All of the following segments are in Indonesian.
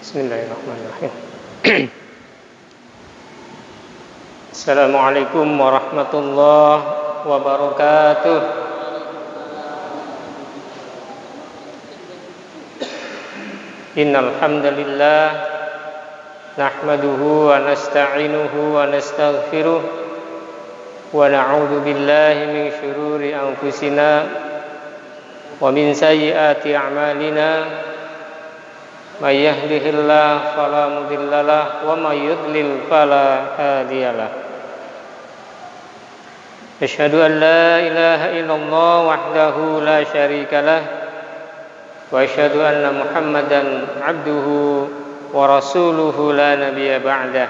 Bismillahirrahmanirrahim. Assalamualaikum warahmatullahi wabarakatuh. Innal hamdalillah nahmaduhu wa nasta'inuhu wa nastaghfiruh wa na'udzu billahi min syururi anfusina wa min sayyiati a'malina. May yahdihillahu fala mudhillalah wa may yudlil fala hadiyalah. Asyhadu an la ilaha illallah wahdahu la syarikalah wa asyhadu anna Muhammadan abduhu wa rasuluhu la nabiyya ba'dah.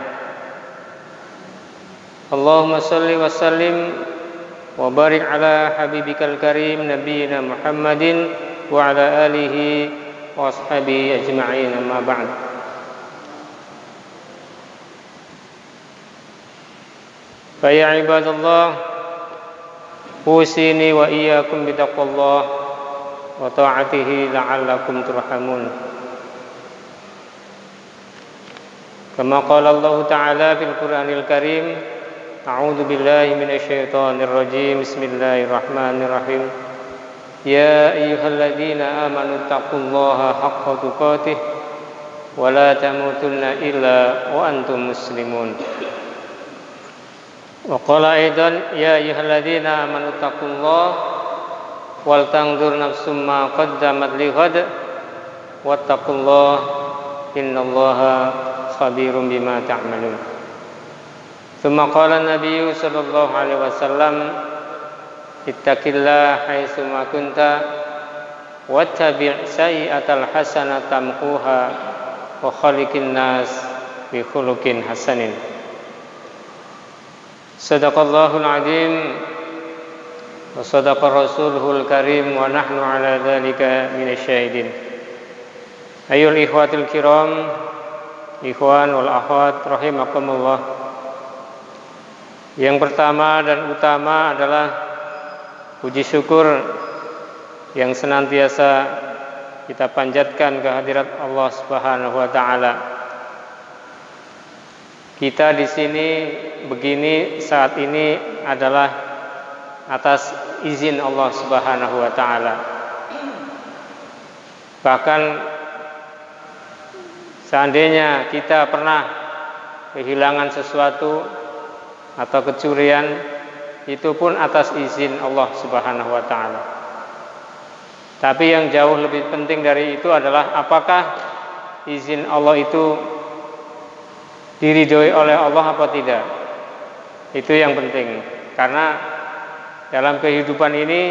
Allahumma shalli wa sallim wa barik ala habibikal karim nabiyyina Muhammadin wa ala alihi wa ashabihi ajma'in, amma ba'd. Fa ya ibadallah, usini wa iyyakum bitaqwallah wa ta'atihi la'allakum turhamun. Kama qala Allah Ta'ala fil Qur'anil Karim, a'udzu billahi minasy syaithanir rajim. Bismillahirrahmanirrahim. Ya ayyuhalladzina amanu taqullaha haqqa tuqatih wa la tamutunna illa wa antum muslimun. Wa qala aidan ya ayyuhalladzina amanu taqullaha wal tanzur nafsum ma qaddamat lighad wattaqullaha innallaha khabirum bima ta'malun. Tsumma qala an-nabiy sallallahu alaihi wasallam ittaqillah haitsu ma kunta wattabi' sayyi'atal hasanata tamhuha wa khaliqin nas bi khuluqin hasanin. Sadaqallahul azim wa sadaqa rasuluhul karim wa nahnu ala dzalika minasyahidin. Ayyuhal ikhwatul kiram, ikhwan wal akhwat rahimakumullah. Yang pertama dan utama adalah puji syukur yang senantiasa kita panjatkan kehadirat Allah Subhanahu wa taala. Kita di sini begini saat ini adalah atas izin Allah Subhanahu wa taala. Bahkan seandainya kita pernah kehilangan sesuatu atau kecurian, itu pun atas izin Allah Subhanahu wa taala. Tapi yang jauh lebih penting dari itu adalah apakah izin Allah itu diridhoi oleh Allah apa tidak. Itu yang penting. Karena dalam kehidupan ini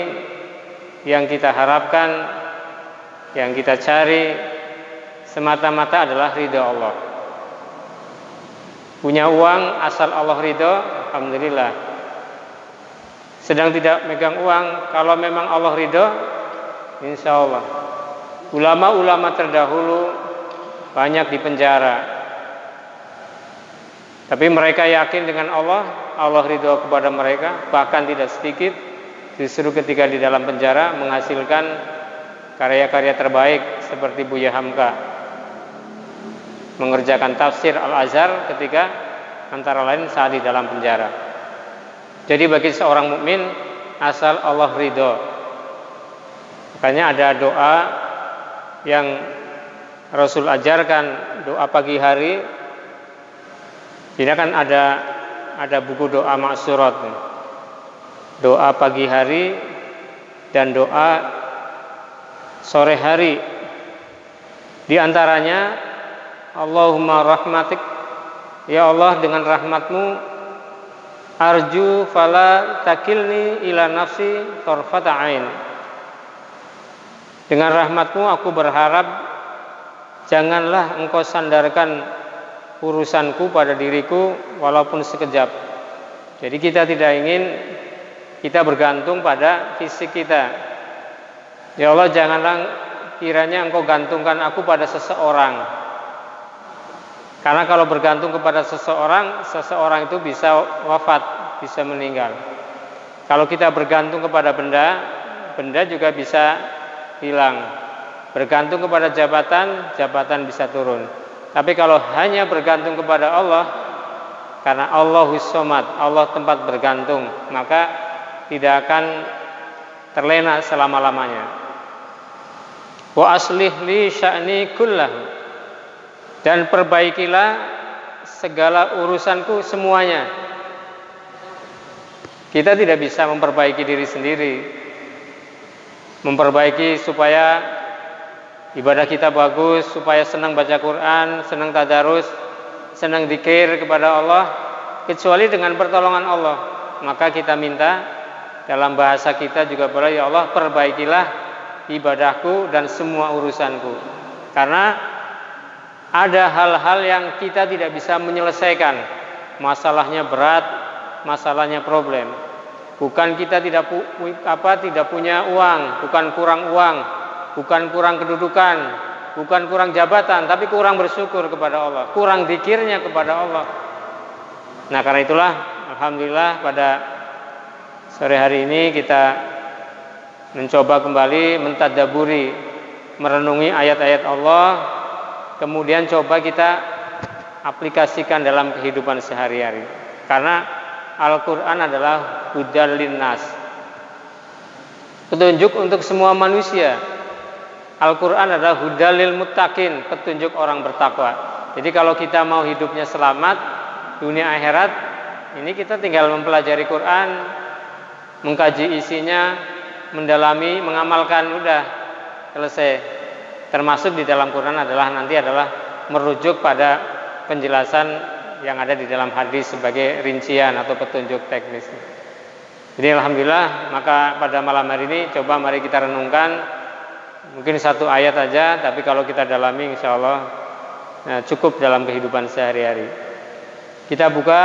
yang kita harapkan, yang kita cari semata-mata adalah ridha Allah. Punya uang asal Allah ridha, alhamdulillah. Sedang tidak megang uang, kalau memang Allah ridho, insya Allah. Ulama-ulama terdahulu banyak di penjara, tapi mereka yakin dengan Allah, Allah ridho kepada mereka. Bahkan tidak sedikit, justru ketika di dalam penjara menghasilkan karya-karya terbaik seperti Buya Hamka, mengerjakan tafsir Al-Azhar ketika antara lain saat di dalam penjara. Jadi bagi seorang mukmin asal Allah ridho. Makanya ada doa yang Rasul ajarkan, doa pagi hari. Ini kan ada buku doa maksurat, doa pagi hari dan doa sore hari. Di antaranya Allahumma rahmatik, ya Allah dengan rahmatmu, arju fala takilni ila nafsi tarfata ain. Dengan rahmatmu aku berharap janganlah engkau sandarkan urusanku pada diriku walaupun sekejap. Jadi kita tidak ingin kita bergantung pada fisik kita. Ya Allah, janganlah kiranya engkau gantungkan aku pada seseorang. Karena kalau bergantung kepada seseorang, seseorang itu bisa wafat, bisa meninggal. Kalau kita bergantung kepada benda, benda juga bisa hilang. Bergantung kepada jabatan, jabatan bisa turun. Tapi kalau hanya bergantung kepada Allah, karena Allahus Somad, Allah tempat bergantung, maka tidak akan terlena selama-lamanya. Wa aslih li sya'ni kullahu, dan perbaikilah segala urusanku semuanya. Kita tidak bisa memperbaiki diri sendiri, memperbaiki supaya ibadah kita bagus, supaya senang baca Quran, senang tadarus, senang zikir kepada Allah, kecuali dengan pertolongan Allah. Maka kita minta dalam bahasa kita juga boleh, ya Allah perbaikilah ibadahku dan semua urusanku. Karena ada hal-hal yang kita tidak bisa menyelesaikan, masalahnya berat, masalahnya problem. Bukan kita tidak punya uang, bukan kurang uang, bukan kurang kedudukan, bukan kurang jabatan, tapi kurang bersyukur kepada Allah, kurang zikirnya kepada Allah. Nah, karena itulah alhamdulillah pada sore hari ini kita mencoba kembali mentadabburi, merenungi ayat-ayat Allah, kemudian coba kita aplikasikan dalam kehidupan sehari-hari. Karena Al-Quran adalah hudal linnas, petunjuk untuk semua manusia. Al-Quran adalah hudalil muttaqin, petunjuk orang bertakwa. Jadi kalau kita mau hidupnya selamat dunia akhirat, ini kita tinggal mempelajari Quran, mengkaji isinya, mendalami, mengamalkan, udah selesai. Termasuk di dalam Quran adalah merujuk pada penjelasan yang ada di dalam hadis sebagai rincian atau petunjuk teknis. Jadi alhamdulillah, maka pada malam hari ini coba mari kita renungkan, mungkin satu ayat aja, tapi kalau kita dalami insya Allah cukup dalam kehidupan sehari-hari. Kita buka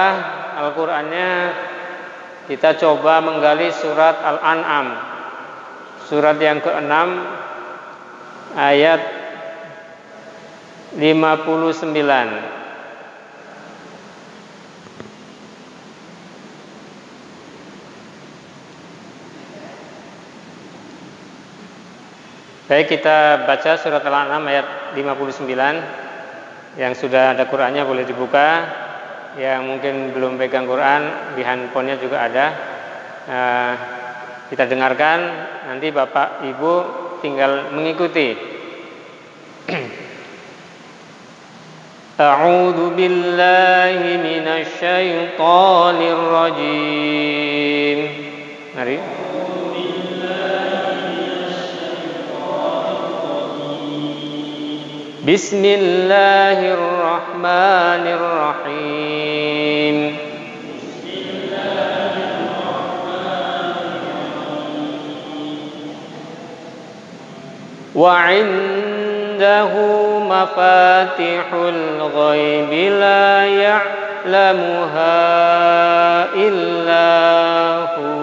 Al-Qur'annya, kita coba menggali surat Al-An'am, surat yang ke-6 ayat 59. Baik, kita baca surat Al-An'am ayat 59. Yang sudah ada Qur'annya boleh dibuka. Yang mungkin belum pegang Qur'an, di handphonenya juga ada. Kita dengarkan, nanti Bapak Ibu tinggal mengikuti. A'udzu billahi minasy syaithanir rajim. Mari. Bismillahirrahmanirrahim. Wa 'indahu mafatihul ghaibi la ya'lamuha illa hu.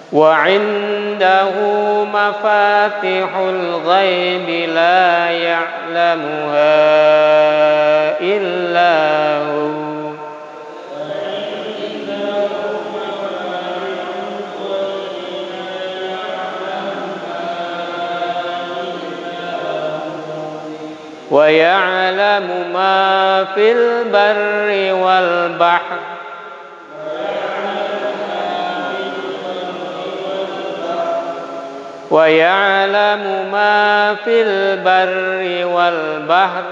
Wa 'indahu mafatihul ghaibi la ya'lamuha illa hu. Wa ya'lamu ma fil barri wal bahri wa ya'lamu ma fil barri wal bahr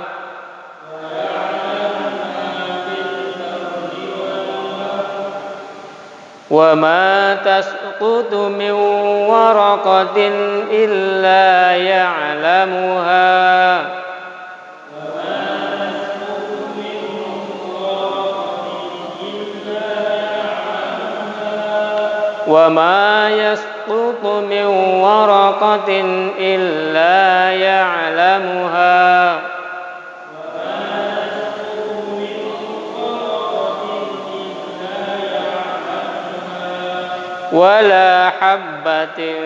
wa ma tasqutu min waraqatin illa ya'lamuha wa ma yasqutu min waraqatin illa ya'lamuha wa la habbatin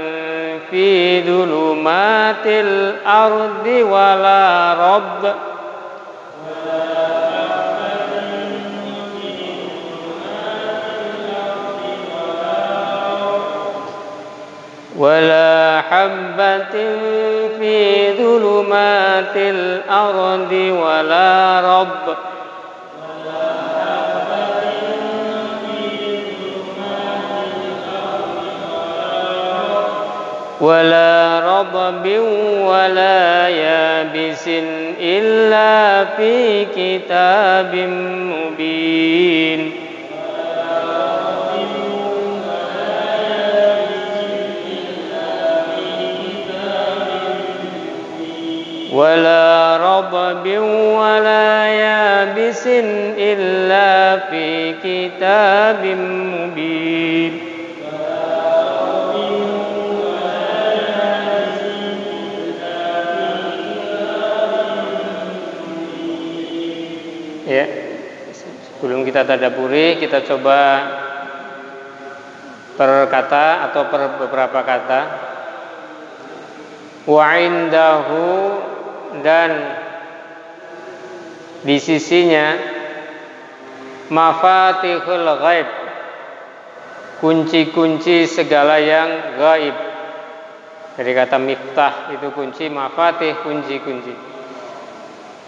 fi dhulumatil ardi wa la rabb ولا حبة في ظلمات الأرض ولا رب ولا رطب ولا يابس إلا في كتاب مبين ولا رطب ولا يابس إلا في كتاب مبين Ya, sebelum kita tadabburi, kita coba per kata atau per beberapa kata. Wa indahu, dan di sisinya, mafatihul ghaib, kunci-kunci segala yang gaib. Dari kata miftah itu kunci, mafatih kunci-kunci.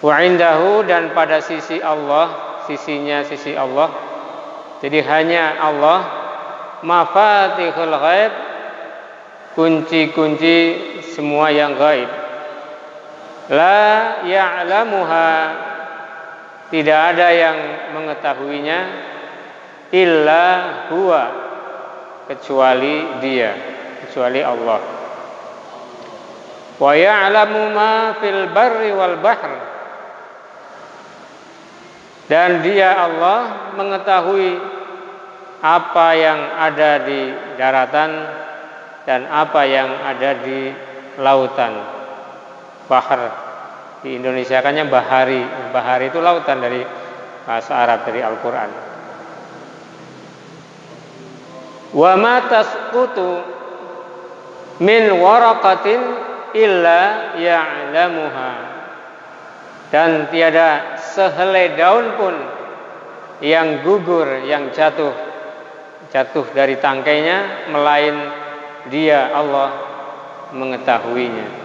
Wa indahu, dan pada sisi Allah, sisinya sisi Allah. Jadi hanya Allah, mafatihul ghaib, kunci-kunci semua yang gaib. La ya'lamuha, tidak ada yang mengetahuinya, illa huwa, kecuali Dia, kecuali Allah. Wa ya'lamu ma fil barri wal bahr, dan Dia Allah mengetahui apa yang ada di daratan dan apa yang ada di lautan. Bahar di Indonesia kannya bahari. Bahari itu lautan dari bahasa Arab, dari Al-Qur'an. Wa ma tasqutu min waraqatin illa ya'lamuha, dan tiada sehelai daun pun yang gugur, yang jatuh dari tangkainya, melain Dia Allah mengetahuinya.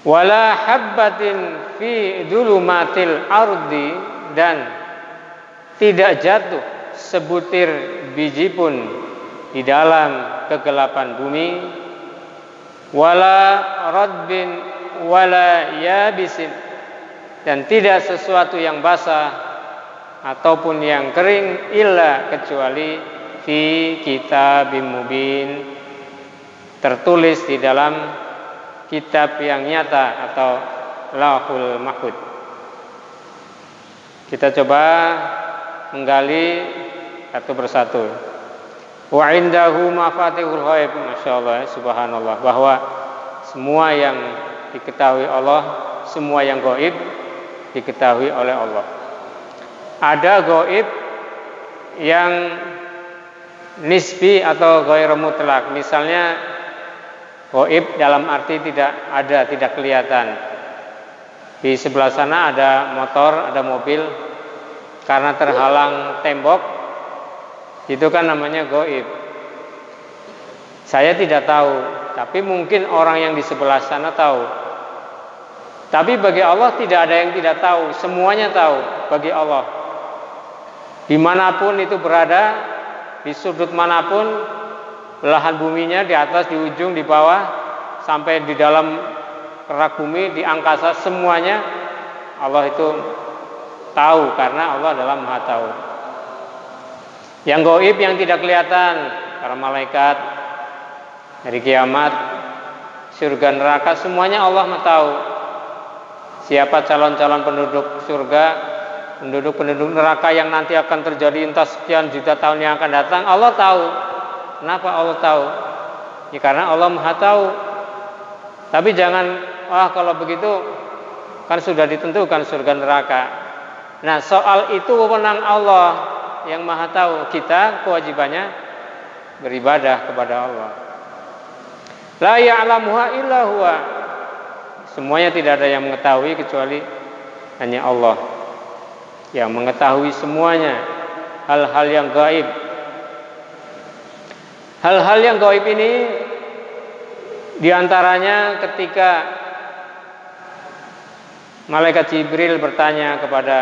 Wala habbatin fi dzulumatil ardi, dan tidak jatuh sebutir biji pun di dalam kegelapan bumi. Wala radbin wala yabisin, dan tidak sesuatu yang basah ataupun yang kering, illa kecuali fi kitabim mubin, tertulis di dalam kitab yang nyata atau Lauhul Mahfuz. Kita coba menggali satu persatu. Wa indahu mafatihul ghaib, masyaallah, subhanallah, bahwa semua yang diketahui Allah, semua yang gaib diketahui oleh Allah. Ada gaib yang nisbi atau ghairu mutlak. Misalnya gaib dalam arti tidak ada, tidak kelihatan. Di sebelah sana ada motor, ada mobil, karena terhalang tembok, itu kan namanya gaib. Saya tidak tahu, tapi mungkin orang yang di sebelah sana tahu. Tapi bagi Allah tidak ada yang tidak tahu, semuanya tahu bagi Allah. Dimanapun itu berada, di sudut manapun, belahan buminya, di atas, di ujung, di bawah, sampai di dalam kerak bumi, di angkasa, semuanya Allah itu tahu, karena Allah adalah Maha Tahu. Yang gaib, yang tidak kelihatan, para malaikat, hari kiamat, surga neraka, semuanya Allah tahu. Siapa calon-calon penduduk surga, penduduk-penduduk neraka yang nanti akan terjadi entah sekian juta tahun yang akan datang, Allah tahu. Kenapa Allah tahu? Ya karena Allah Maha Tahu. Tapi jangan, kalau begitu kan sudah ditentukan surga neraka. Nah, soal itu wewenang Allah yang Maha Tahu. Kita kewajibannya beribadah kepada Allah. La ya'lamuha illa huwa. Semuanya tidak ada yang mengetahui kecuali hanya Allah yang mengetahui semuanya, hal-hal yang gaib. Hal-hal yang gaib ini diantaranya ketika malaikat Jibril bertanya kepada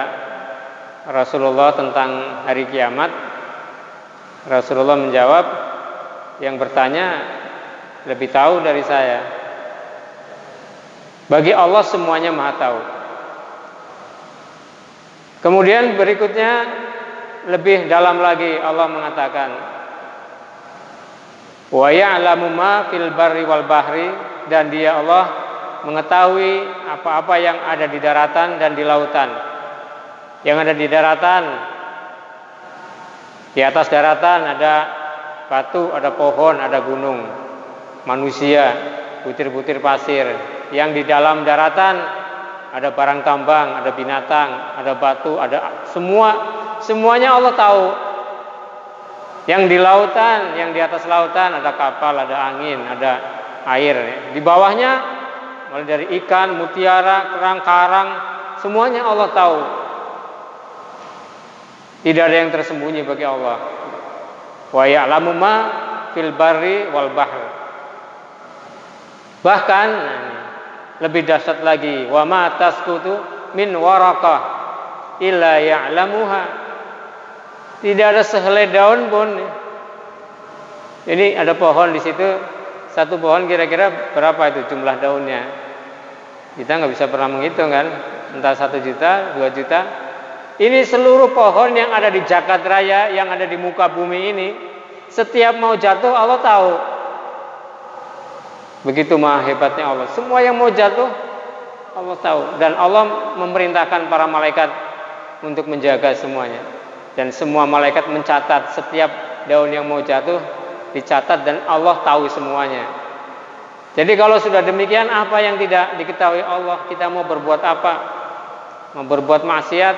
Rasulullah tentang hari kiamat, Rasulullah menjawab, yang bertanya lebih tahu dari saya. Bagi Allah semuanya maha tahu. Kemudian berikutnya lebih dalam lagi Allah mengatakan, wa ya'lamu ma fil barri wal bahri, dan Dia Allah mengetahui apa-apa yang ada di daratan dan di lautan. Yang ada di daratan, di atas daratan ada batu, ada pohon, ada gunung, manusia, butir-butir pasir. Yang di dalam daratan ada barang tambang, ada binatang, ada batu, ada semuanya Allah tahu. Yang di lautan, yang di atas lautan ada kapal, ada angin, ada air. Di bawahnya mulai dari ikan, mutiara, kerang, karang, semuanya Allah tahu. Tidak ada yang tersembunyi bagi Allah. Wa ya'lamu ma fil barri wal bahr. Bahkan lebih dahsyat lagi, wa ma tasqutu min waraqah illa ya'lamuha. Tidak ada sehelai daun pun. Ini ada pohon di situ, satu pohon kira-kira berapa itu jumlah daunnya? Kita nggak bisa pernah menghitung kan, entah 1 juta, 2 juta. Ini seluruh pohon yang ada di Jagat Raya, yang ada di muka bumi ini, setiap mau jatuh Allah tahu. Begitu maha hebatnya Allah. Semua yang mau jatuh Allah tahu. Dan Allah memerintahkan para malaikat untuk menjaga semuanya. Dan semua malaikat mencatat setiap daun yang mau jatuh, dicatat, dan Allah tahu semuanya. Jadi kalau sudah demikian, apa yang tidak diketahui Allah? Kita mau berbuat apa? Mau berbuat maksiat,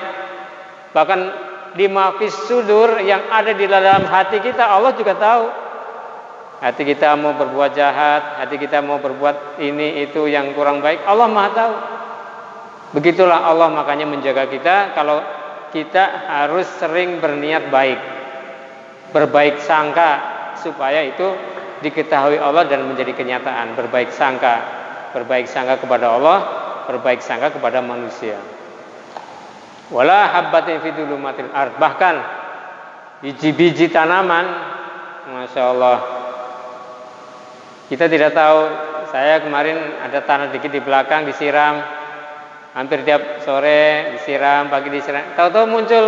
bahkan di mafis sudur, yang ada di dalam hati kita, Allah juga tahu. Hati kita mau berbuat jahat, hati kita mau berbuat ini itu yang kurang baik, Allah maha tahu. Begitulah Allah makanya menjaga kita. Kalau kita harus sering berniat baik, berbaik sangka, supaya itu diketahui Allah dan menjadi kenyataan. Berbaik sangka kepada Allah, berbaik sangka kepada manusia. Wala habbatin fi dhulumatil ard. Bahkan biji-biji tanaman, Masya Allah, kita tidak tahu. Saya kemarin ada tanah dikit di belakang, disiram, hampir tiap sore disiram, pagi disiram. Tahu-tahu muncul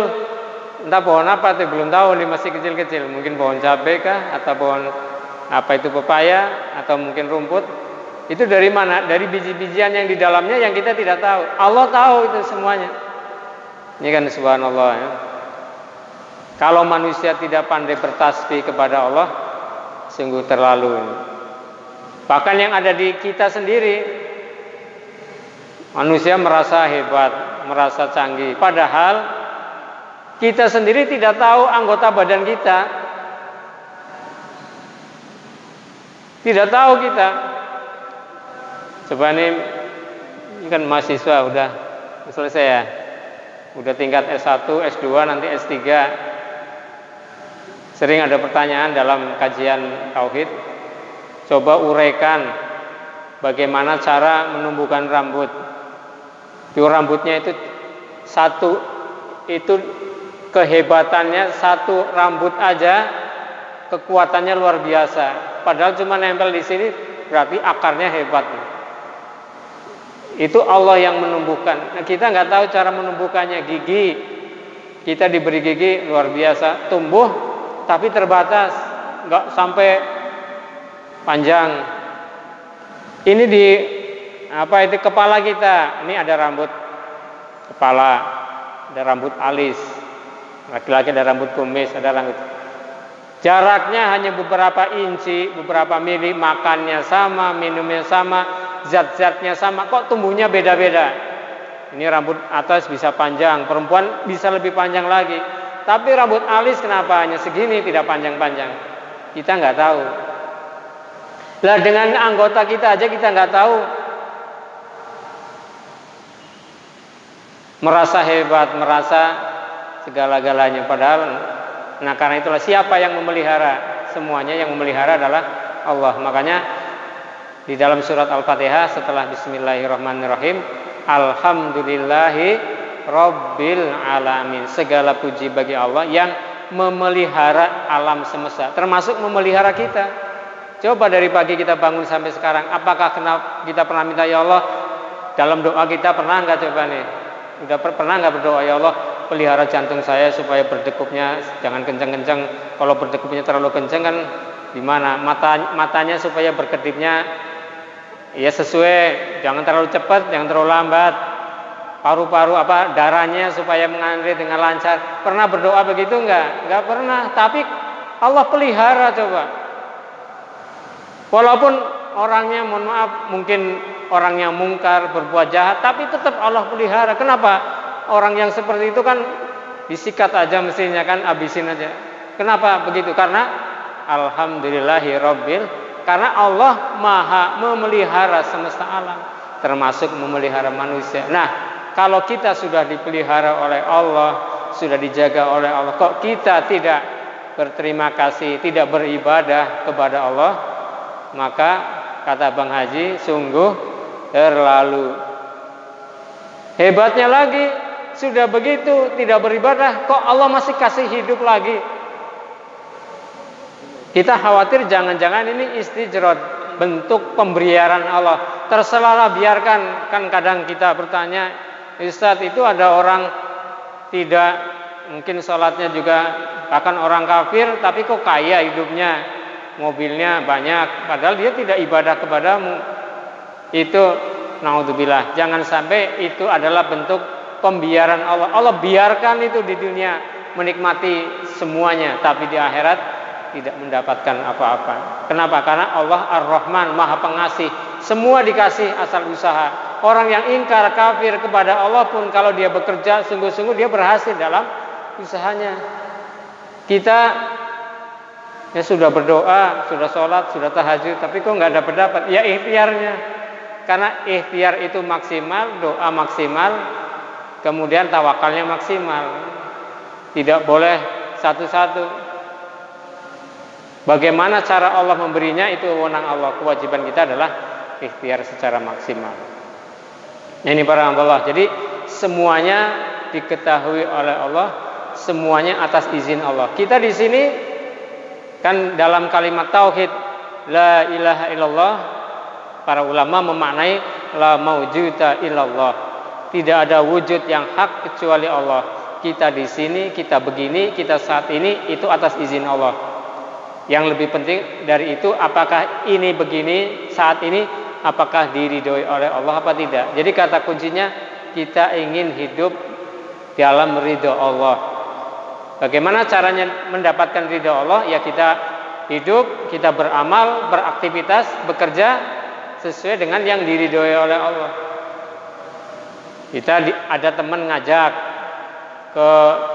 entah pohon apa tuh, belum tahu, ini masih kecil-kecil. Mungkin pohon cabai kah, atau pohon apa itu, pepaya, atau mungkin rumput. Itu dari mana? Dari biji-bijian yang di dalamnya yang kita tidak tahu. Allah tahu itu semuanya. Ini kan subhanallah ya. Kalau manusia tidak pandai bertasbih kepada Allah, sungguh terlalu. Bahkan yang ada di kita sendiri, manusia merasa hebat, merasa canggih, padahal kita sendiri tidak tahu anggota badan kita. Tidak tahu kita. Coba ini kan mahasiswa udah selesai ya. Udah tingkat S1, S2, nanti S3. Sering ada pertanyaan dalam kajian tauhid. Coba uraikan bagaimana cara menumbuhkan rambut. Itu rambutnya itu satu, itu kehebatannya satu rambut aja kekuatannya luar biasa. Padahal cuma nempel di sini, berarti akarnya hebat. Itu Allah yang menumbuhkan. Nah, kita nggak tahu cara menumbuhkannya. Gigi, kita diberi gigi luar biasa, tumbuh tapi terbatas, nggak sampai panjang. Ini di apa itu kepala kita. Ini ada rambut kepala, ada rambut alis. Laki-laki ada rambut kumis, ada rambut. Jaraknya hanya beberapa inci, beberapa mili, makannya sama, minumnya sama, zat-zatnya sama, kok tumbuhnya beda-beda. Ini rambut atas bisa panjang, perempuan bisa lebih panjang lagi. Tapi rambut alis kenapa hanya segini, tidak panjang-panjang? Kita nggak tahu. Lah dengan anggota kita aja kita nggak tahu. Merasa hebat, merasa segala-galanya, padahal nah karena itulah siapa yang memelihara? semuanya, yang memelihara adalah Allah. Makanya di dalam surat Al-Fatihah setelah Bismillahirrahmanirrahim, Alhamdulillahi Rabbil Alamin, segala puji bagi Allah yang memelihara alam semesta, termasuk memelihara kita. Coba dari pagi kita bangun sampai sekarang, apakah kita pernah minta, ya Allah, dalam doa kita pernah nggak, coba nih, udah pernah nggak berdoa, ya Allah pelihara jantung saya supaya berdekupnya jangan kencang-kencang, kalau berdekupnya terlalu kencang kan gimana, matanya supaya berkedipnya ya sesuai, jangan terlalu cepat, jangan terlalu lambat, paru-paru darahnya supaya mengalir dengan lancar. Pernah berdoa begitu enggak? Enggak pernah. Tapi Allah pelihara, coba. Walaupun orangnya, mohon maaf, mungkin orangnya mungkar, berbuat jahat, tapi tetap Allah pelihara. Kenapa? Orang yang seperti itu kan disikat aja mestinya kan, habisin aja. Kenapa begitu? Karena Alhamdulillahirabbil, karena Allah Maha memelihara semesta alam, termasuk memelihara manusia. Nah, kalau kita sudah dipelihara oleh Allah, sudah dijaga oleh Allah, kok kita tidak berterima kasih, tidak beribadah kepada Allah, maka kata Bang Haji, sungguh terlalu. Hebatnya lagi, sudah begitu tidak beribadah, kok Allah masih kasih hidup lagi. Kita khawatir jangan-jangan ini istijrad, bentuk pemberian Allah. Terserahlah, biarkan. Kan kadang kita bertanya, Ustadz, itu ada orang tidak, mungkin sholatnya juga bahkan orang kafir, tapi kok kaya hidupnya, mobilnya banyak, padahal dia tidak ibadah kepadamu. Itu naudzubillah, jangan sampai itu adalah bentuk pembiaran Allah. Allah biarkan itu di dunia menikmati semuanya, tapi di akhirat tidak mendapatkan apa-apa. Kenapa? Karena Allah Ar-Rahman, Maha Pengasih, semua dikasih asal usaha. Orang yang ingkar kafir kepada Allah pun kalau dia bekerja sungguh-sungguh, dia berhasil dalam usahanya. Kita ya sudah berdoa, sudah sholat, sudah tahajud, tapi kok nggak dapat? Ya ikhtiarnya. Karena ikhtiar itu maksimal, doa maksimal, kemudian tawakalnya maksimal. Tidak boleh satu-satu. Bagaimana cara Allah memberinya itu wewenang Allah. Kewajiban kita adalah ikhtiar secara maksimal. Ini para hamba. Jadi semuanya diketahui oleh Allah, semuanya atas izin Allah. Kita di sini kan dalam kalimat tauhid la ilaha illallah, para ulama memaknai la maujuda illallah. Tidak ada wujud yang hak kecuali Allah. Kita di sini, kita begini, kita saat ini itu atas izin Allah. Yang lebih penting dari itu, apakah ini begini saat ini, apakah diridhoi oleh Allah apa tidak. Jadi kata kuncinya, kita ingin hidup dalam ridho Allah. Bagaimana caranya mendapatkan ridho Allah? Ya kita hidup, kita beramal, beraktivitas, bekerja sesuai dengan yang diridhoi oleh Allah. Kita ada teman ngajak ke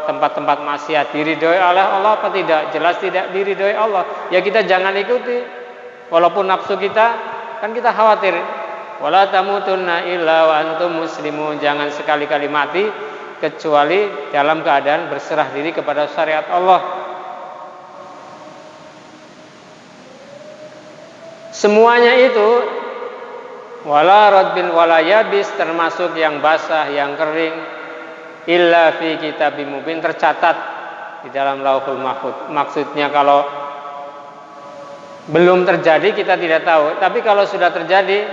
tempat-tempat maksiat, diridhoi oleh Allah apa tidak? Jelas tidak diridhoi Allah. Ya kita jangan ikuti. Walaupun nafsu kita, kan kita khawatir. Wala tamutunna illa wa antum muslimun. Jangan sekali-kali mati kecuali dalam keadaan berserah diri kepada syariat Allah. Semuanya itu wala radbin wala yabis, termasuk yang basah, yang kering, illa fi kitabim mubin, tercatat di dalam Lauhul Mahfuz. Maksudnya kalau belum terjadi kita tidak tahu, tapi kalau sudah terjadi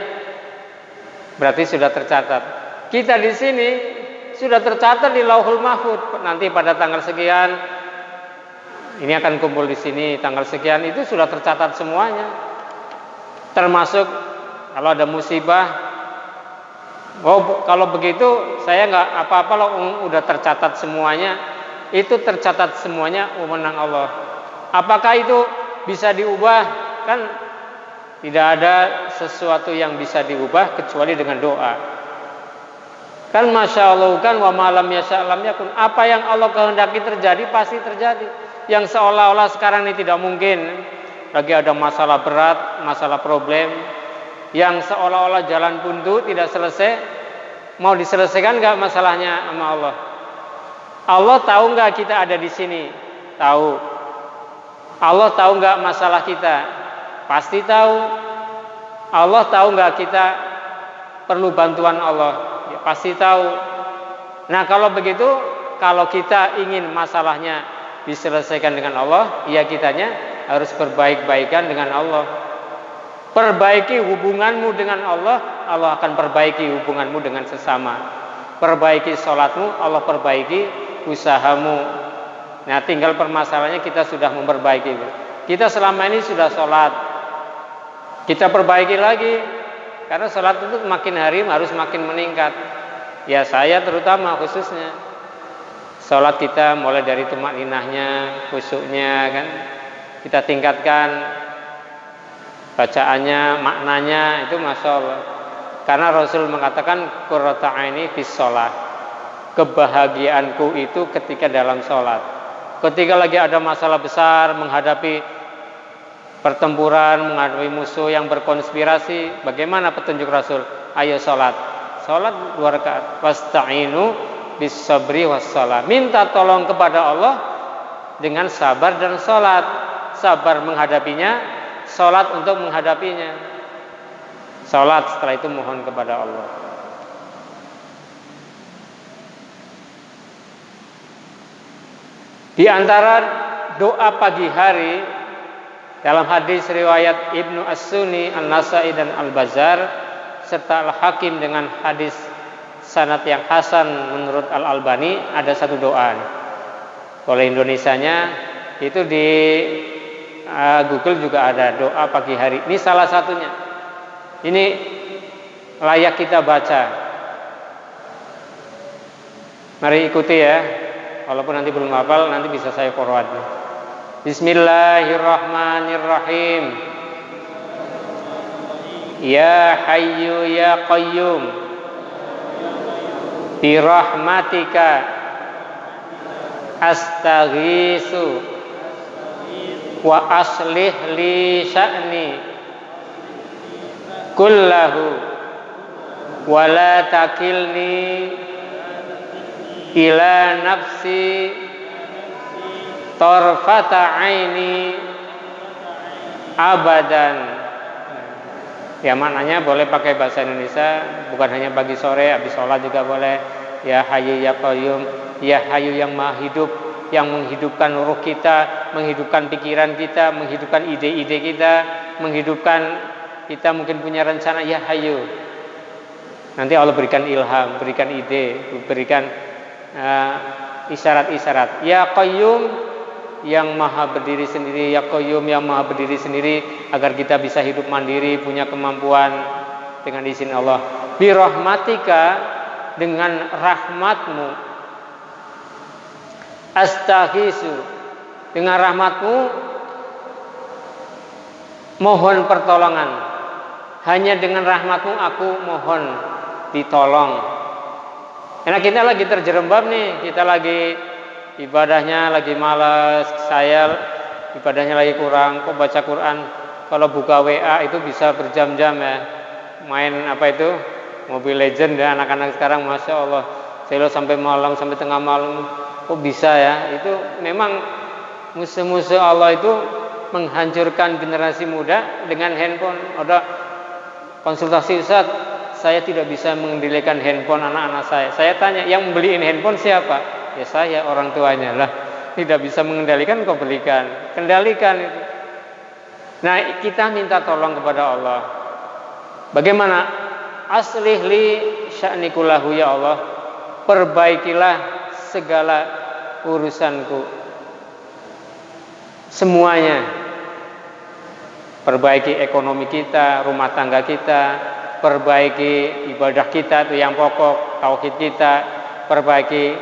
berarti sudah tercatat. Kita di sini sudah tercatat di Lauhul Mahfuz. Nanti pada tanggal sekian ini akan kumpul di sini, tanggal sekian itu sudah tercatat semuanya. Termasuk kalau ada musibah, oh kalau begitu saya nggak apa-apa loh, udah tercatat semuanya. Itu tercatat semuanya wewenang Allah. Apakah itu bisa diubah? Kan tidak ada sesuatu yang bisa diubah kecuali dengan doa. Kan masya Allah, kan wa malam yasha lam yakun. Apa yang Allah kehendaki terjadi pasti terjadi. Yang seolah-olah sekarang ini tidak mungkin, lagi ada masalah berat, masalah problem, yang seolah-olah jalan buntu tidak selesai, mau diselesaikan nggak masalahnya sama Allah? Allah tahu nggak kita ada di sini? Tahu. Allah tahu nggak masalah kita? Pasti tahu. Allah tahu nggak kita perlu bantuan Allah? Ya, pasti tahu. Nah kalau begitu, kalau kita ingin masalahnya diselesaikan dengan Allah, ya kitanya harus berbaik-baikan dengan Allah. Perbaiki hubunganmu dengan Allah, Allah akan perbaiki hubunganmu dengan sesama. Perbaiki sholatmu, Allah perbaiki usahamu. Nah tinggal permasalahannya kita sudah memperbaiki. Kita selama ini sudah sholat, kita perbaiki lagi. Karena sholat itu makin hari harus makin meningkat. Ya saya terutama khususnya. Sholat kita mulai dari tumakninahnya, khusyuknya kan, kita tingkatkan, bacaannya, maknanya itu masya Allah. Karena Rasul mengatakan qurratu aini fis sholat, kebahagiaanku itu ketika dalam sholat. Ketika lagi ada masalah besar, menghadapi pertempuran, menghadapi musuh yang berkonspirasi, bagaimana petunjuk Rasul? Ayo sholat, sholat 2 rakaat, wasta'inu bis sabri wassalah, minta tolong kepada Allah dengan sabar dan sholat. Sabar menghadapinya, sholat untuk menghadapinya. Sholat, setelah itu mohon kepada Allah. Di antara doa pagi hari dalam hadis riwayat Ibnu As-Sunni, An-Nasai dan Al-Bazzar serta Al-Hakim dengan hadis sanad yang hasan menurut Al-Albani, ada satu doa. Kalau Indonesianya itu di Google juga ada doa pagi hari. Ini salah satunya. Ini layak kita baca. Mari ikuti ya. Walaupun nanti belum hafal, nanti bisa saya forward. Bismillahirrahmanirrahim. Ya Hayyu ya Qayyum, bi rahmatika astaghiitsu wa aslih li sya'ni kullahu wa la takilni ila nafsi tarfata aini abadan. Ya maknanya boleh pakai bahasa Indonesia, bukan hanya pagi sore, habis sholat juga boleh. Ya Hayyu ya Qayyum, ya Hayyu yang Maha Hidup, yang menghidupkan ruh kita, menghidupkan pikiran kita, menghidupkan ide-ide kita, menghidupkan kita mungkin punya rencana. Ya Hayyu, nanti Allah berikan ilham, berikan ide, berikan isyarat-isyarat. Ya Qayyum, yang maha berdiri sendiri. Ya Qayyum, yang maha berdiri sendiri, agar kita bisa hidup mandiri, punya kemampuan dengan izin Allah. Bi rahmatika, dengan rahmatmu. Astaghiitsu, dengan rahmatmu mohon pertolongan. Hanya dengan rahmatmu aku mohon ditolong. Karena kita lagi terjerembab nih, kita lagi ibadahnya lagi malas, saya ibadahnya lagi kurang, kok baca Quran. Kalau buka WA itu bisa berjam-jam ya, main apa itu Mobile Legend ya, anak-anak sekarang masya Allah, selo sampai malam, sampai tengah malam, kok bisa ya? Itu memang musuh-musuh Allah itu menghancurkan generasi muda dengan handphone. Ada konsultasi, Ustaz, saya tidak bisa mengendalikan handphone anak-anak saya. Saya tanya, yang beliin handphone siapa? Ya saya, orang tuanya lah. Tidak bisa mengendalikan, kau belikan. Kendalikan itu. Nah kita minta tolong kepada Allah. Bagaimana? Aslih li sya'ni kullahu ya Allah. Perbaikilah segala urusanku, semuanya. Perbaiki ekonomi kita, rumah tangga kita, perbaiki ibadah kita itu yang pokok, tauhid kita, perbaiki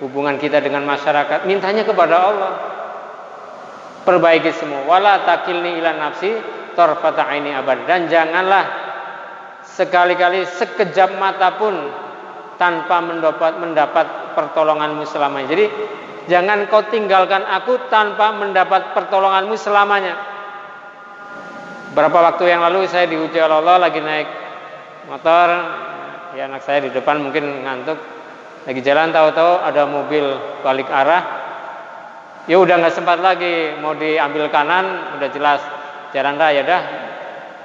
hubungan kita dengan masyarakat, mintanya kepada Allah. Perbaiki semua. Wala takilni ila nafsi tarfata aini abad, dan janganlah sekali-kali sekejap mata pun tanpa mendapat pertolonganmu selamanya. Jadi jangan kau tinggalkan aku tanpa mendapat pertolonganmu selamanya. Berapa waktu yang lalu saya diuji oleh Allah, lagi naik motor, ya anak saya di depan mungkin ngantuk, lagi jalan, tahu-tahu ada mobil balik arah, Ya udah nggak sempat lagi, mau diambil kanan udah jelas jalan raya, dah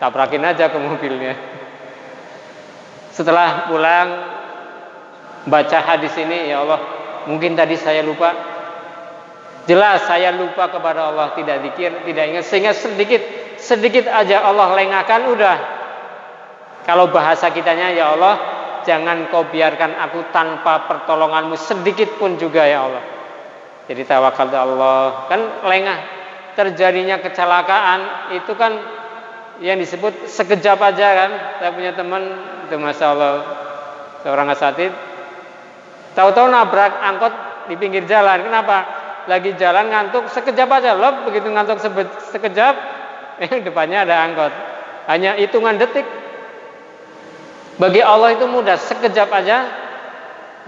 tabrakin aja ke mobilnya. Setelah pulang baca hadis ini, ya Allah, mungkin tadi saya lupa. Jelas saya lupa kepada Allah, tidak zikir, tidak ingat, sehingga sedikit aja Allah lengahkan, udah. Kalau bahasa kitanya, ya Allah, jangan kau biarkan aku tanpa pertolonganmu sedikit pun juga, ya Allah. Jadi tawakal ke Allah, kan lengah. Terjadinya kecelakaan itu kan yang disebut sekejap aja kan. Saya punya teman itu, masya Allah, seorang asatid, tahu-tahu nabrak angkot di pinggir jalan. Kenapa? Lagi jalan ngantuk, sekejap aja, loh, begitu ngantuk sekejap, depannya ada angkot. Hanya hitungan detik. Bagi Allah itu mudah, sekejap aja.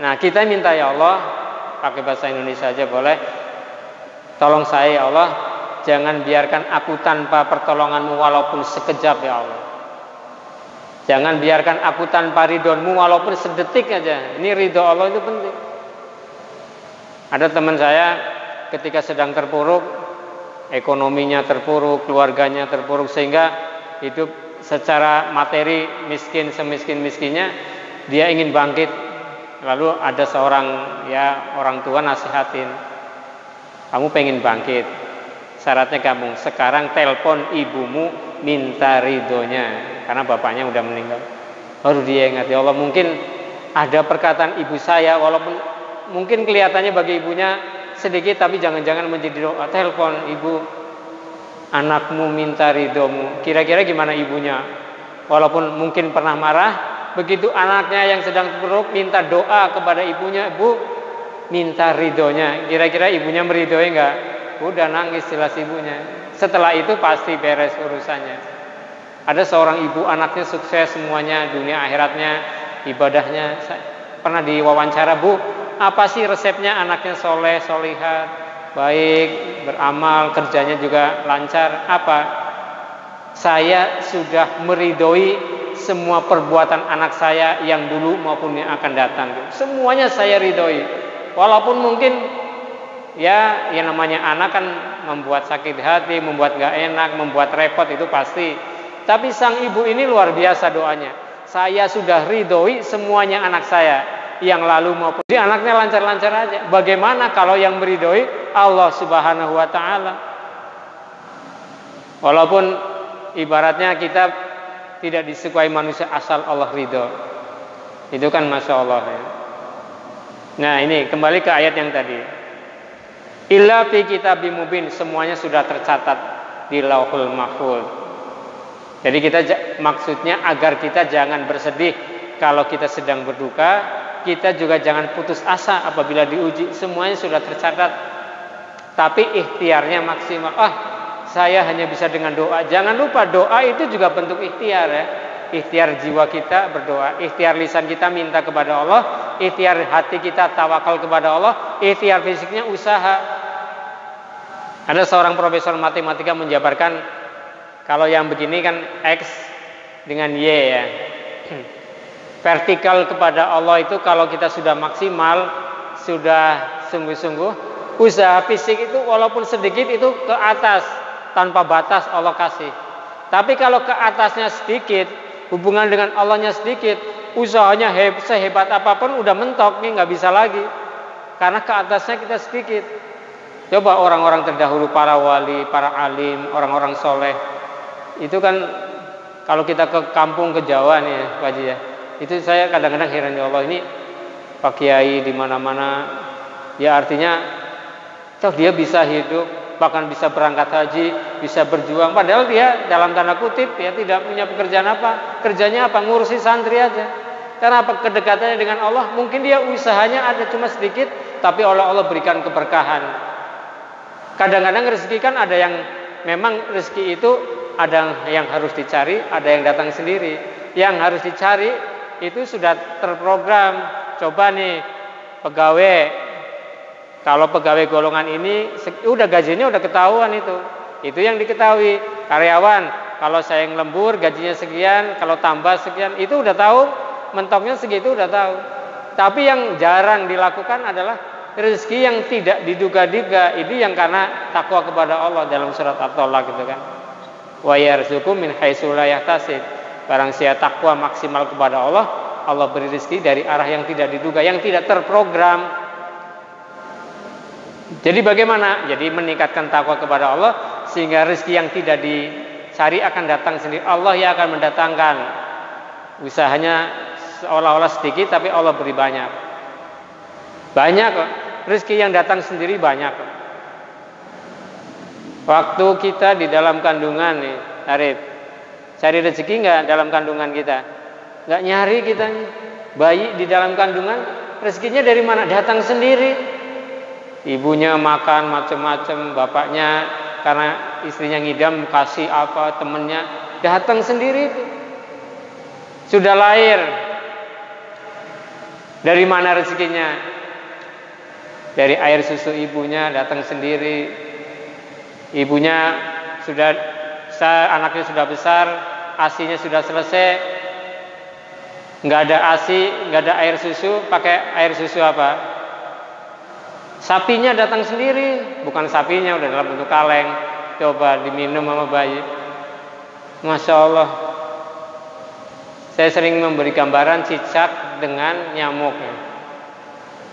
Nah, kita minta, ya Allah, pakai bahasa Indonesia aja boleh. Tolong saya, ya Allah, jangan biarkan aku tanpa pertolonganmu walaupun sekejap, ya Allah. Jangan biarkan aku tanpa ridhomu walaupun sedetik aja. Ini ridho Allah itu penting. Ada teman saya ketika sedang terpuruk, ekonominya terpuruk, keluarganya terpuruk, sehingga hidup secara materi miskin semiskin-miskinnya, dia ingin bangkit. Lalu ada seorang orang tua nasihatin, kamu pengen bangkit, syaratnya kamu sekarang telepon ibumu minta ridhonya, karena bapaknya udah meninggal. Baru dia ingat, ya Allah, mungkin ada perkataan ibu saya, walaupun mungkin kelihatannya bagi ibunya sedikit, tapi jangan-jangan menjadi doa. Telepon ibu, anakmu minta ridhomu. Kira-kira gimana ibunya? Walaupun mungkin pernah marah, begitu anaknya yang sedang terpuruk minta doa kepada ibunya, Bu, minta ridhonya. Kira-kira ibunya meridhoi enggak? Udah nangis jelas ibunya. Setelah itu pasti beres urusannya. Ada seorang ibu, anaknya sukses semuanya, dunia akhiratnya, ibadahnya. Saya pernah diwawancara, Bu, apa sih resepnya anaknya soleh, solihat, baik, beramal, kerjanya juga lancar? Apa? Saya sudah meridhoi semua perbuatan anak saya yang dulu maupun yang akan datang. Semuanya saya ridhoi. Walaupun mungkin yang namanya anak kan membuat sakit hati, membuat gak enak, membuat repot, itu pasti. Tapi sang ibu ini luar biasa doanya. Saya sudah ridhoi semuanya anak saya yang lalu maupun di anaknya lancar-lancar aja. Bagaimana kalau yang meridhoi Allah Subhanahu wa taala? Walaupun ibaratnya kita tidak disukai manusia asal Allah ridho. Itu kan masya Allah ya. Nah, ini kembali ke ayat yang tadi. Illa fi kitabim mubin, semuanya sudah tercatat di Lauhul Mahfuz. Jadi kita maksudnya agar kita jangan bersedih kalau kita sedang berduka, kita juga jangan putus asa apabila diuji. Semuanya sudah tercatat. Tapi ikhtiarnya maksimal. Saya hanya bisa dengan doa. Jangan lupa doa itu juga bentuk ikhtiar ya. Ikhtiar jiwa kita berdoa, ikhtiar lisan kita minta kepada Allah, ikhtiar hati kita tawakal kepada Allah, ikhtiar fisiknya usaha. Ada seorang profesor matematika menjabarkan kalau yang begini kan X dengan Y ya. Vertikal kepada Allah itu kalau kita sudah maksimal, sudah sungguh-sungguh, usaha fisik itu walaupun sedikit itu ke atas, tanpa batas Allah kasih. Tapi kalau ke atasnya sedikit, hubungan dengan Allahnya sedikit, usahanya sehebat apapun udah mentok nih, nggak bisa lagi. Karena ke atasnya kita sedikit. Coba orang-orang terdahulu, para wali, para alim, orang-orang soleh, itu kan kalau kita ke kampung, ke Jawa nih Pak Haji ya, itu saya kadang-kadang heran, ya Allah, ini Pak Kiai di mana-mana, ya artinya toh dia bisa hidup, bahkan bisa berangkat haji, bisa berjuang, padahal dia dalam tanda kutip ya tidak punya pekerjaan apa, kerjanya apa, ngurusi santri aja. Karena apa? Kedekatannya dengan Allah, mungkin dia usahanya ada cuma sedikit, tapi oleh Allah berikan keberkahan. Kadang-kadang rezeki kan ada yang memang rezeki itu ada yang harus dicari, ada yang datang sendiri. Yang harus dicari itu sudah terprogram. Coba nih pegawai, kalau pegawai golongan ini udah gajinya udah ketahuan itu yang diketahui. Karyawan, kalau saya yang lembur gajinya sekian, kalau tambah sekian, itu udah tahu, mentoknya segitu udah tahu. Tapi yang jarang dilakukan adalah rezeki yang tidak diduga-duga ini yang karena takwa kepada Allah dalam surat At-Tolak gitu kan. Wa yarzuqu min haitsu la yahtasib. Barang siapa takwa maksimal kepada Allah, Allah beri rezeki dari arah yang tidak diduga, yang tidak terprogram. Jadi bagaimana? Jadi meningkatkan takwa kepada Allah sehingga rezeki yang tidak dicari akan datang sendiri. Allah yang akan mendatangkan. Usahanya seolah-olah sedikit tapi Allah beri banyak. Banyak kok. Rezeki yang datang sendiri banyak. Waktu kita di dalam kandungan nih, Arif, cari rezeki nggak dalam kandungan kita? Nggak nyari kita nih. Bayi di dalam kandungan, rezekinya dari mana? Datang sendiri. Ibunya makan macam-macam, bapaknya karena istrinya ngidam kasih apa, temennya datang sendiri. Sudah lahir, dari mana rezekinya? Dari air susu ibunya datang sendiri. Ibunya sudah anaknya sudah besar, ASI-nya sudah selesai. Nggak ada ASI, nggak ada air susu, pakai air susu apa? Sapinya datang sendiri, bukan sapinya udah dalam bentuk kaleng. Coba diminum sama bayi. Masya Allah. Saya sering memberi gambaran cicak dengan nyamuk.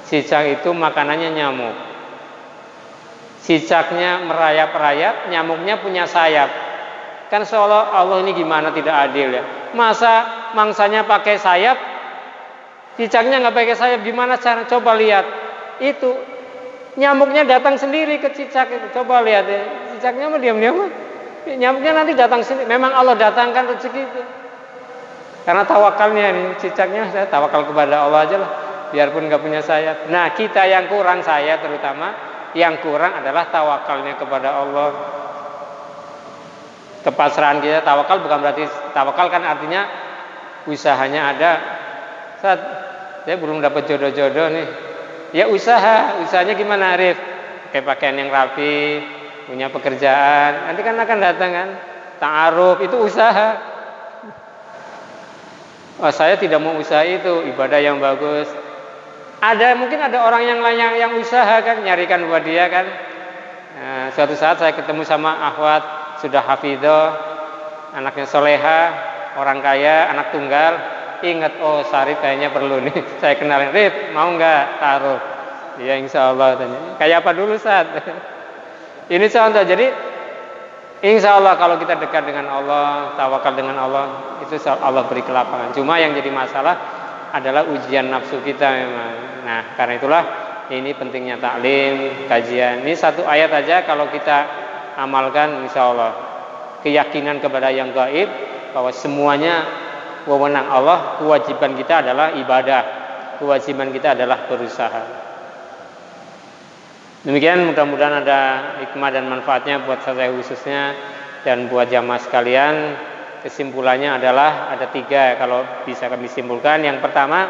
Cicak itu makanannya nyamuk. Cicaknya merayap-rayap, nyamuknya punya sayap. Kan seolah Allah ini gimana tidak adil ya. Masa mangsanya pakai sayap, cicaknya nggak pakai sayap, gimana cara? Coba lihat. Itu nyamuknya datang sendiri ke cicak itu. Coba lihat ya. Cicaknya mah diam-diam. Nyamuknya nanti datang sendiri. Memang Allah datangkan rezeki itu. Karena tawakalnya nih, cicaknya saya tawakal kepada Allah aja lah. Biarpun gak punya sayap. Nah kita yang kurang, saya terutama, yang kurang adalah tawakalnya kepada Allah. Kepasrahan kita, tawakal bukan berarti, tawakal kan artinya usahanya ada. Saat saya belum dapat jodoh-jodoh nih, ya usahanya gimana Arif? Kayak pakaian yang rapi, punya pekerjaan, nanti kan akan datang kan. Ta'aruf itu usaha. Oh, saya tidak mau usaha itu, ibadah yang bagus. Mungkin ada orang yang lain yang usaha kan, nyarikan buat dia kan. Nah, suatu saat saya ketemu sama akhwat sudah hafidho, anaknya soleha, orang kaya, anak tunggal. Ingat, oh Sarif kayaknya perlu nih. Saya kenalin, Rif mau nggak taruh? Ya insya Allah. Kayak apa dulu saat? Ini contoh. Jadi insya Allah kalau kita dekat dengan Allah, tawakal dengan Allah, itu Allah beri kelapangan. Cuma yang jadi masalah adalah ujian nafsu kita memang. Nah karena itulah ini pentingnya taklim, kajian. Ini satu ayat aja kalau kita amalkan insya Allah. Keyakinan kepada yang gaib, bahwa semuanya wewenang Allah. Kewajiban kita adalah ibadah, kewajiban kita adalah berusaha. Demikian, mudah-mudahan ada hikmah dan manfaatnya buat saya khususnya dan buat jamaah sekalian. Kesimpulannya adalah ada 3 kalau bisa kami simpulkan. Yang pertama,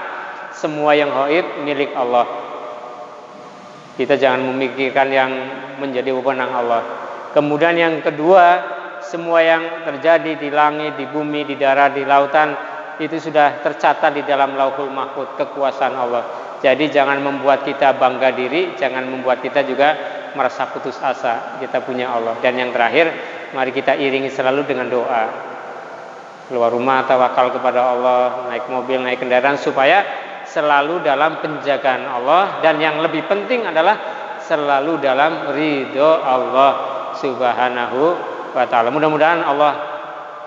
semua yang gaib milik Allah. Kita jangan memikirkan yang menjadi wewenang Allah. Kemudian yang kedua, semua yang terjadi di langit, di bumi, di darat, di lautan, itu sudah tercatat di dalam Lauhul Mahfuz, kekuasaan Allah. Jadi jangan membuat kita bangga diri, jangan membuat kita juga merasa putus asa. Kita punya Allah. Dan yang terakhir, mari kita iringi selalu dengan doa. Keluar rumah tawakal kepada Allah, naik mobil, naik kendaraan, supaya selalu dalam penjagaan Allah. Dan yang lebih penting adalah selalu dalam ridho Allah subhanahu wa ta'ala. Mudah-mudahan Allah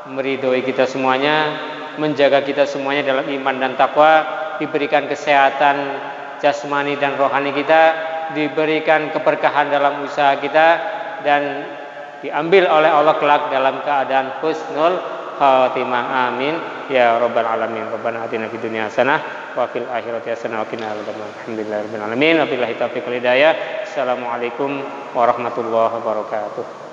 meridhoi kita semuanya, menjaga kita semuanya dalam iman dan takwa, diberikan kesehatan jasmani dan rohani kita, diberikan keberkahan dalam usaha kita, dan diambil oleh Allah kelak dalam keadaan husnul khatimah. Amin ya rabbal alamin. Rabbana atina fid dunya hasanah wa fil akhirati hasanah wa qina adzabannar. Alhamdulillahirabbil alamin. Wabillahi taufiq wal hidayah. Assalamualaikum warahmatullahi wabarakatuh.